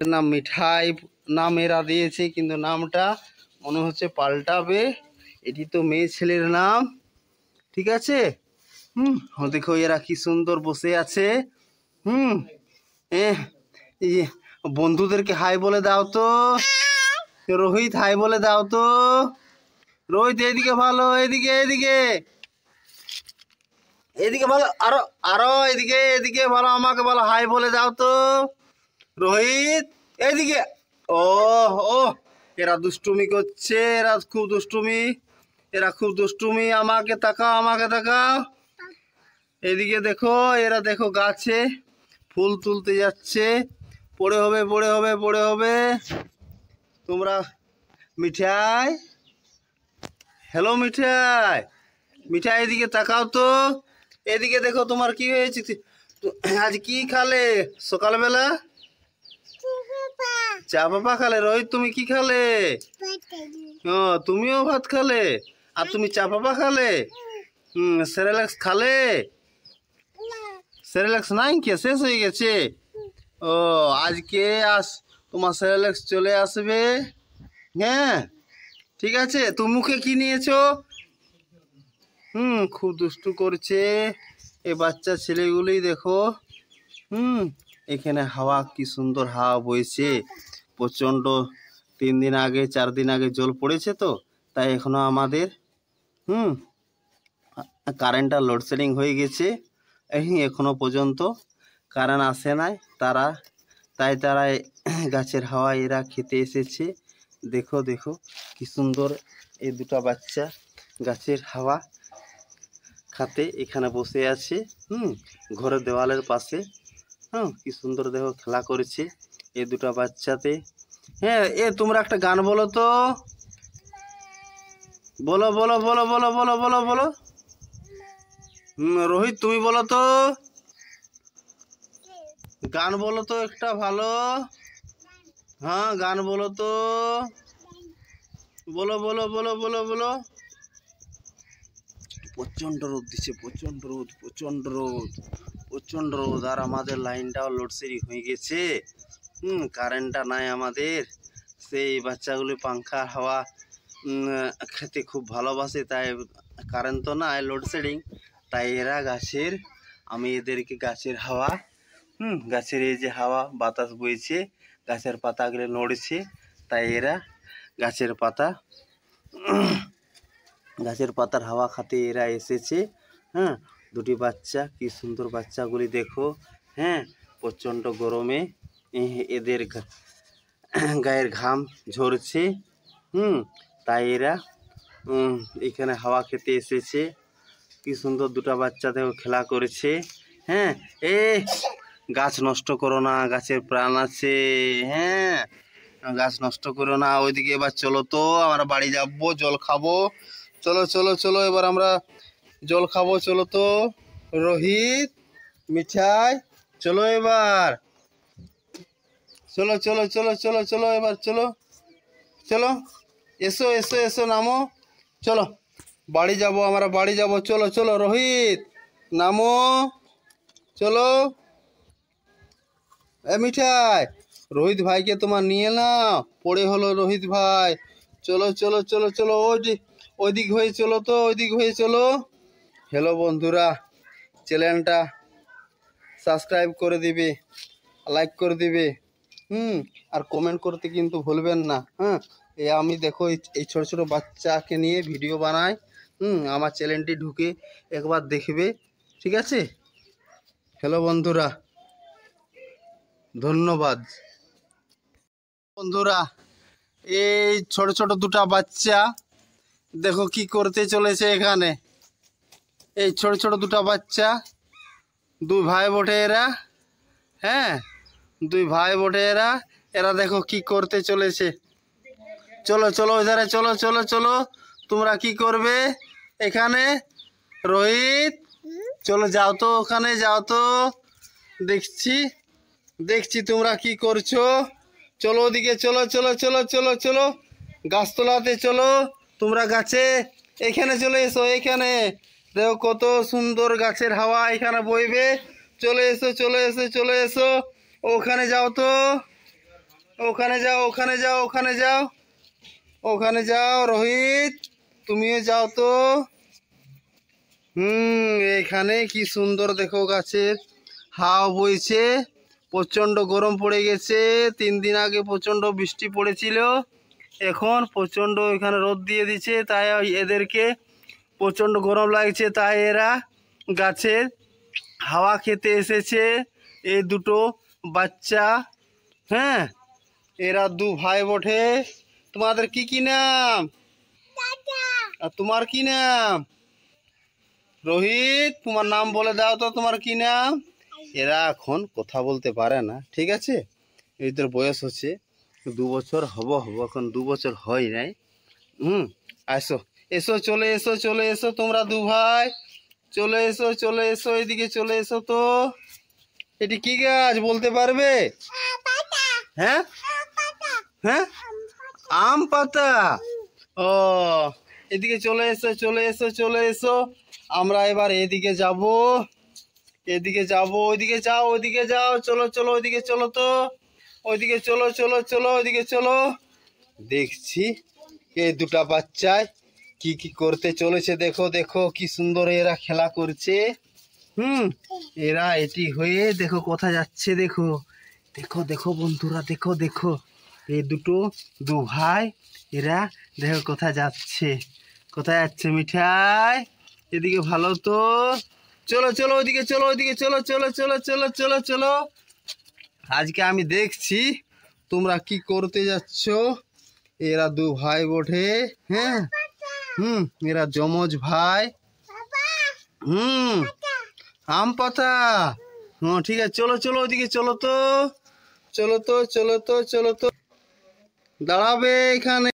নাম মিঠাই নাম এরা দিয়েছে, কিন্তু নামটা মনে হচ্ছে পাল্টাবে। এটি তো মেয়ে ছেলের নাম, ঠিক আছে। দেখো এরা কি সুন্দর বসে আছে। এই যে বন্ধুদেরকে হাই বলে দাও তো। রোহিত হাই বলে দাও তো। রোহিত এদিকে ভালো, এদিকে এদিকে এদিকে ভালো, আরো আরো এদিকে এদিকে ভালো, আমাকে ভালো হাই বলে দাও তো। রোহিত এদিকে। ও ও এরা দুষ্টুমি করছে, এরা খুব দুষ্টুমি, এরা খুব দুষ্টুমি। আমাকে তাকাও, আমাকে তাকাও, এদিকে দেখো। এরা দেখো গাছে ফুল তুলতে যাচ্ছে। পড়ে হবে, পড়ে হবে, পড়ে হবে। তোমরা মিঠাই, হ্যালো মিঠাই, মিঠাই এদিকে তাকাও তো। এদিকে দেখো তোমার কি হয়েছে। আজ কি খালে সকালবেলা? চা পাপা খালে। রোহিত তুমি কি খালে? ও তুমিও ভাত খালে, আর তুমি চা পাপা খালে। সেরেলাক্স খালে? সেরেলাক্স নাই কি, শেষ হয়ে গেছে? ও আজকে তোমার সেরেলাক্স চলে আসবে। হ্যাঁ ঠিক আছে। তুমি মুখে কি নিয়েছো? খুব দুষ্টু করছে এই বাচ্চা ছেলেগুলি। দেখো এখানে হাওয়া কি সুন্দর হাওয়া বইছে, প্রচণ্ড। 3 দিন আগে 4 দিন আগে জল পড়েছে, তো তাই এখনো আমাদের কারেন্টটা লোডশেডিং হয়ে গেছে। এখনো পর্যন্ত কারেন্ট আসে নাই। তাই তারা গাছের হাওয়া এরা খেতে এসেছে। দেখো দেখো কি সুন্দর এই দুটা বাচ্চা গাছের হাওয়া খাতে এখানে বসে আছে। ঘরের দেওয়ালের পাশে। কি সুন্দর দেখো খেলা করেছে এই দুটা বাচ্চাতে। হ্যাঁ তোমরা একটা গান বলো তো। বলো বলো বলো বলো বলো বলো বলো। রোহিত তুমি বলো তো, গান বলো তো একটা ভালো। হ্যাঁ গান বলো তো, বলো বলো বলো বলো বলো। প্রচণ্ড রোদ দিচ্ছে, প্রচণ্ড রোদ, প্রচণ্ড রোদ, প্রচণ্ড রোদ। আর আমাদের লাইনটাও লোডশেডিং হয়ে গেছে। কারেন্টটা নাই আমাদের। সেই বাচ্চাগুলি পাংখা হাওয়া খেতে খুব ভালোবাসে, তাই কারেন্ট তো নাই, লোডশেডিং। তাই এরা গাছের, আমি এদেরকে গাছের হাওয়া, গাছের এই যে হাওয়া বাতাস বইছে, গাছের পাতাগুলো নড়ছে, তাই এরা গাছের পাতার হাওয়া খাতে এরা এসেছে। দুটি বাচ্চা কি সুন্দর বাচ্চাগুলি দেখো। প্রচণ্ড গরমে এদের গায়ের ঘাম ঝরছে। তাই এরা এখানে হাওয়া খেতে এসেছে। কি সুন্দর দুটা বাচ্চা দেখো খেলা করেছে। গাছ নষ্ট করো না, গাছের প্রাণ আছে। গাছ নষ্ট করো না। ওইদিকে এবার চলো তো, আমরা বাড়ি যাবো, জল খাবো। চলো চলো চলো, এবার আমরা জল খাবো, চলো তো। রোহিত মিঠাই চলো এবার, চলো চলো চলো চলো চলো এবার চলো চলো। এসো এসো এসো, নামো, চলো বাড়ি যাবো, আমরা বাড়ি যাবো। চলো চলো রোহিত নামো, চলো। মিঠাই রোহিত ভাইকে তোমার নিয়ে নাও, পড়ে হলো রোহিত ভাই। চলো চলো চলো চলো, ওইদিক হয়ে চলো তো, ওইদিক হয়ে চলো। হ্যালো বন্ধুরা, চ্যানেলটা সাবস্ক্রাইব করে দিবে, লাইক করে দিবে, আর কমেন্ট করতে কিন্তু ভুলবেন না। আমি দেখো এই ছোট ছোট বাচ্চাকে নিয়ে ভিডিও বানাই। আমার চ্যানেলটি ঢুকে একবার দেখবে, ঠিক আছে। হ্যালো বন্ধুরা, ধন্যবাদ। বন্ধুরা এই ছোট ছোট দুটা বাচ্চা দেখো কি করতে চলেছে এখানে। এই ছোট ছোট দুটা বাচ্চা, দুই ভাই বটে এরা। দুই ভাই বটে এরা। এরা দেখো কি করতে চলেছে। চলো চলো ওইধারে, চলো চলো চলো। তোমরা কি করবে এখানে? রোহিত চলো, যাও তো ওখানে, যাও তো, দেখছি দেখছি তোমরা কি করছো। চলো ওদিকে, চলো চলো চলো চলো চলো, গাছতলাতে চলো। তোমরা গাছে এখানে চলে এসো, এখানে দেখো কত সুন্দর গাছের হাওয়া এখানে বইবে। চলে এসো চলে এসো চলে এসো, ওখানে যাও তো। ওখানে যাও, ওখানে যাও, ওখানে যাও, ওখানে যাও রোহিত, তুমিও যাও তো। এখানে কি সুন্দর দেখো, গাছের হাওয়া বইছে। প্রচণ্ড গরম পড়ে গেছে, 3 দিন আগে প্রচণ্ড বৃষ্টি পড়েছিল, এখন প্রচণ্ড এখানে রোদ দিয়ে দিচ্ছে, তাই এদেরকে প্রচণ্ড গরম লাগছে, তাই এরা গাছের হাওয়া খেতে এসেছে। এই দুটো বাচ্চা, হ্যাঁ, এরা 2 ভাই বটে। তোমাদের কি কি নাম? আর তোমার কি নাম? রোহিত, তোমার নাম বলে দাও তো, তোমার কি নাম? এরা এখন কথা বলতে পারে না, ঠিক আছে? এদের বয়স হচ্ছে 2 বছর, হব এখন 2 বছর হয় নাই। আসো, এসো, চলে এসো, চলে এসো, তোমরা 2 ভাই চলে এসো, চলে এসো, এদিকে চলে এসো তো। এটি কি গাছ বলতে পারবে? হ্যাঁ হ্যাঁ, আম পাতা। ও, এদিকে চলে এসো, চলে এসো, চলে এসো। আমরা এবার এদিকে যাব, এদিকে যাব, ওইদিকে যাও, ওইদিকে যাও, চলো চলো, ওইদিকে চলো তো, ওইদিকে চলো, চলো চলো, ওইদিকে চলো। দেখছি এই দুটা বাচ্চায় কি কি করতে চলেছে, দেখো দেখো কি সুন্দর এরা খেলা করছে। এরা এটি হয়ে দেখো কোথায় যাচ্ছে, দেখো দেখো দেখো বন্ধুরা, দেখো দেখো এই দুটো 2 ভাই, এরা দেখো কোথায় যাচ্ছে, কোথায় যাচ্ছে মিঠাই, এদিকে ভালো তো। চলো চলো, ওইদিকে চলো, ওইদিকে চলো, চলো চলো চলো চলো চলো। আজকে আমি দেখছি তোমরা কি করতে যাচ্ছ। এরা 2 ভাই বটে, হ্যাঁ, এরা যমজ ভাই। আম পাতা, ঠিক আছে, চলো চলো, ওইদিকে চলো তো, চলো তো, চলো তো, চলো তো, দাঁড়াবে এখানে।